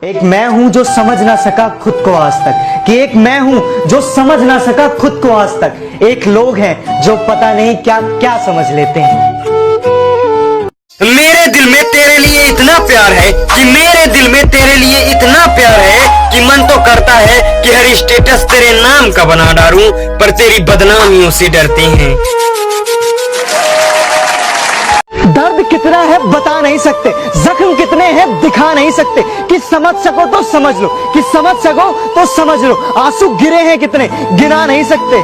एक मैं हूं जो समझ ना सका खुद को आज तक, कि एक मैं हूं जो समझ ना सका खुद को आज तक। एक लोग हैं जो पता नहीं क्या क्या समझ लेते हैं। मेरे दिल में तेरे लिए इतना प्यार है कि मेरे दिल में तेरे लिए इतना प्यार है कि मन तो करता है कि हर स्टेटस तेरे नाम का बना डालूं, पर तेरी बदनामियों से डरते हैं। दर्द कितना है बता नहीं सकते, जख्म कितने हैं दिखा नहीं सकते। कि समझ सको तो समझ लो, कि समझ सको तो समझ लो। आंसू गिरे हैं कितने गिना नहीं सकते।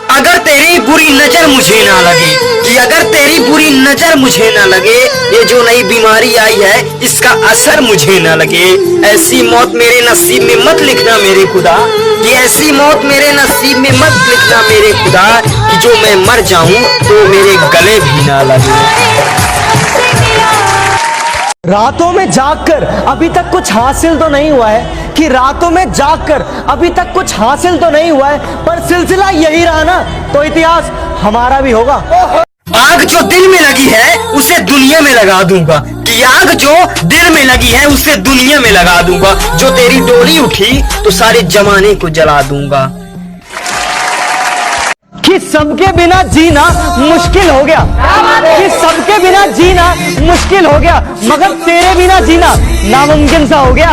अगर तेरी बुरी नजर मुझे ना लगे, कि अगर तेरी बुरी नजर मुझे ना लगे, ये जो नई बीमारी आई है इसका असर मुझे ना लगे, ऐसी मौत मेरे नसीब में मत लिखना मेरे खुदा, कि ऐसी मौत मेरे नसीब में मत लिखना मेरे खुदा, कि जो मैं मर जाऊं तो मेरे गले भी ना लगे। रातों में जागकर अभी तक कुछ हासिल तो नहीं हुआ है, कि रातों में जागकर अभी तक कुछ हासिल तो नहीं हुआ है, पर सिलसिला यही रहा ना तो इतिहास हमारा भी होगा। आग जो दिल में लगी है उसे दुनिया में लगा दूंगा, कि आग जो दिल में लगी है उसे दुनिया में लगा दूंगा। जो तेरी डोली उठी तो सारे जमाने को जला दूंगा। कि सबके बिना जीना मुश्किल हो गया, कि सबके बिना जीना मुश्किल हो गया, मगर तेरे बिना जीना नामुमकिन सा हो गया।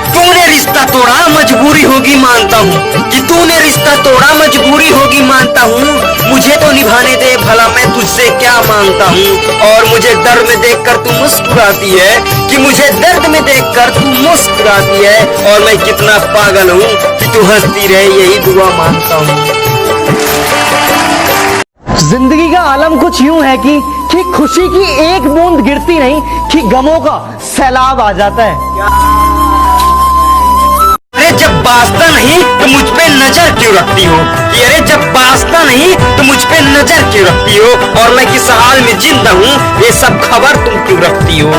तूने रिश्ता तोड़ा मजबूरी होगी मानता हूँ, कि तूने रिश्ता तोड़ा मजबूरी होगी मानता हूँ। मुझे तो निभाने दे भला मैं तुझसे क्या मांगता हूँ। और मुझे दर्द में देखकर तू मुस्कुराती है, कि मुझे दर्द में देखकर तू मुस्कुराती है। और मैं कितना पागल हूँ कि तू हंसती रहे यही दुआ मांगता हूँ। जिंदगी का आलम कुछ यूं है कि खुशी की एक बूंद गिरती नहीं, कि गमों का सैलाब आ जाता है। अरे जब बास्ता नहीं तो मुझ पे नजर क्यों रखती हो, कि अरे जब बास्ता नहीं तो मुझ पे नजर क्यों रखती हो। और मैं किस हाल में जिंदा हूँ ये सब खबर तुम क्यों रखती हो।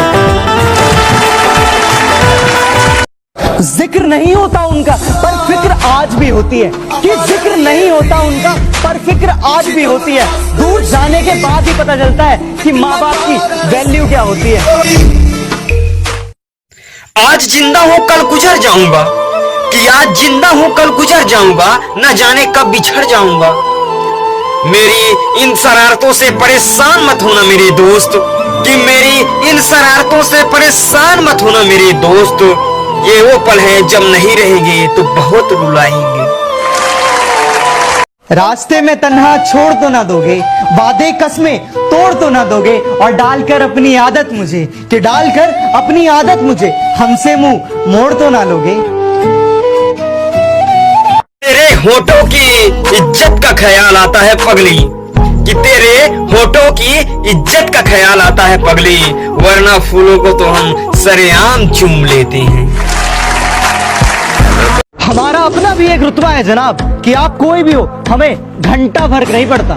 जिक्र नहीं होता उनका पर फिक्र आज भी होती है, कि जिक्र नहीं होता उनका पर फिक्र आज भी होती है। दूर जाने के बाद ही पता चलता है कि माँ बाप की वैल्यू क्या होती है। आज जिंदा हूँ कल गुजर जाऊंगा, कि आज जिंदा हूँ कल गुजर जाऊंगा, न जाने कब बिछड़ जाऊंगा। मेरी इन शरारतों से परेशान मत होना मेरे दोस्त, कि मेरी इन शरारतों से परेशान मत होना मेरे दोस्त। ये वो पल हैं जब नहीं रहेंगे तो बहुत रुलाएंगे। रास्ते में तन्हा छोड़ तो ना दोगे, वादे कसमें तोड़ तो ना दोगे, और डालकर अपनी आदत मुझे, कि डालकर अपनी आदत मुझे हमसे मुंह मोड़ तो ना लोगे। तेरे होठों की इज्जत का ख्याल आता है पगली, कि तेरे होठों की इज्जत का ख्याल आता है पगली, वरना फूलों को तो हम सरेआम चूम लेते हैं। हमारा अपना भी एक रुतबा है जनाब, कि आप कोई भी हो हमें घंटा फर्क नहीं पड़ता।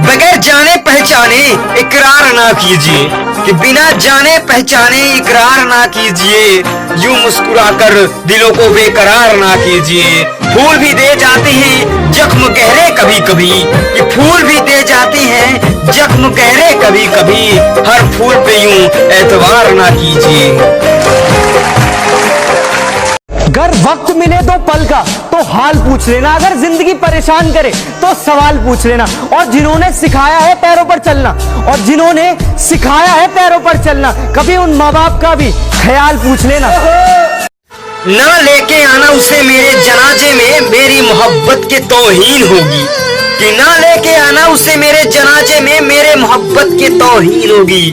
बगैर जाने पहचाने इकरार ना कीजिए, कि बिना जाने पहचाने इकरार ना कीजिए। यूं मुस्कुराकर दिलों को बेकरार ना कीजिए। फूल भी दे जाते हैं जख्म गहरे कभी कभी, कि फूल भी दे जाते हैं जख्म गहरे कभी कभी। हर फूल पे यूं एतबार ना कीजिए। अगर वक्त मिले तो पल का तो हाल पूछ लेना, अगर जिंदगी परेशान करे तो सवाल पूछ लेना। और जिन्होंने सिखाया है पैरों पर चलना, और जिन्होंने सिखाया है पैरों पर चलना, कभी उन माँ बाप का भी ख्याल पूछ लेना। ना लेके आना उसे मेरे जनाजे में, मेरी मोहब्बत के तौहीन होगी, कि ना लेके आना उसे मेरे जनाजे में, मेरे मोहब्बत के तौहीन होगी।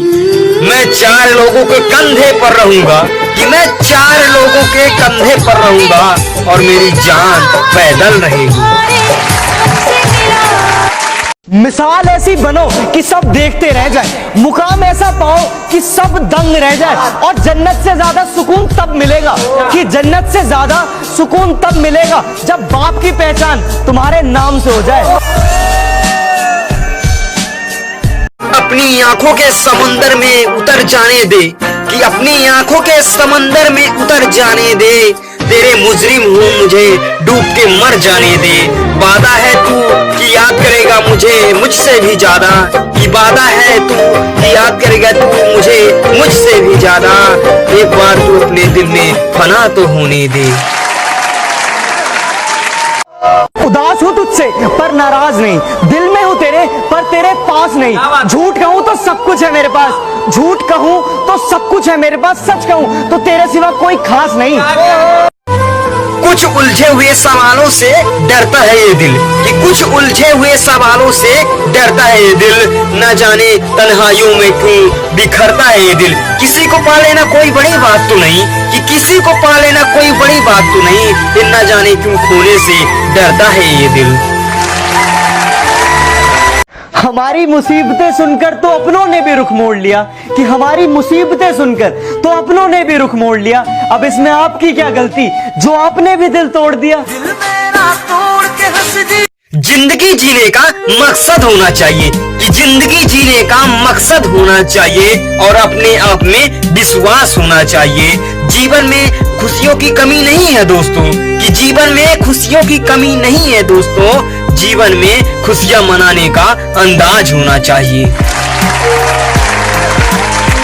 मैं 4 लोगों के कंधे पर रहूंगा, कि मैं 4 लोगों के कंधे पर रहूंगा, और मेरी जान पैदल रहेगी। मिसाल ऐसी बनो कि सब देखते रह जाए, मुकाम ऐसा पाओ कि सब दंग रह जाए। और जन्नत से ज्यादा सुकून तब मिलेगा, कि जन्नत से ज्यादा सुकून तब मिलेगा जब बाप की पहचान तुम्हारे नाम से हो जाए। अपनी आंखों के समंदर में उतर जाने दे, कि अपनी आंखों के समंदर में उतर जाने दे। तेरे मुजरिम हूँ मुझे डूब के मर जाने दे। वादा है तू कि याद करेगा मुझे मुझसे भी ज्यादा, वादा है है तू, कि याद करेगा तू मुझे मुझसे भी ज्यादा। एक बार तू अपने दिल में फना तो होने दे। उदास हूँ तुझसे पर नाराज नहीं, दिल में हूँ तेरे पर तेरे पास नहीं। झूठ कहूँ तो सब कुछ है मेरे पास, झूठ कहूँ तो सब कुछ है मेरे पास, सच कहूँ तो तेरे सिवा कोई खास नहीं। कुछ उलझे हुए सवालों से डरता है ये दिल, कि कुछ उलझे हुए सवालों से डरता है ये दिल। न जाने तन्हाइयों में क्यों बिखरता है ये दिल। किसी को पा लेना कोई बड़ी बात तो नहीं, कि किसी को पा लेना कोई बड़ी बात तो नहीं, फिर न जाने क्यों खोने से डरता है ये दिल। हमारी मुसीबतें सुनकर तो अपनों ने भी रुख मोड़ लिया, कि हमारी मुसीबतें सुनकर तो अपनों ने भी रुख मोड़ लिया। अब इसमें आपकी क्या गलती जो आपने भी दिल तोड़ दिया। जिंदगी जीने का मकसद होना चाहिए, कि जिंदगी जीने का मकसद होना चाहिए, और अपने आप में विश्वास होना चाहिए। जीवन में खुशियों की कमी नहीं है दोस्तों, कि जीवन में खुशियों की कमी नहीं है दोस्तों। जीवन में खुशियां मनाने का अंदाज होना चाहिए।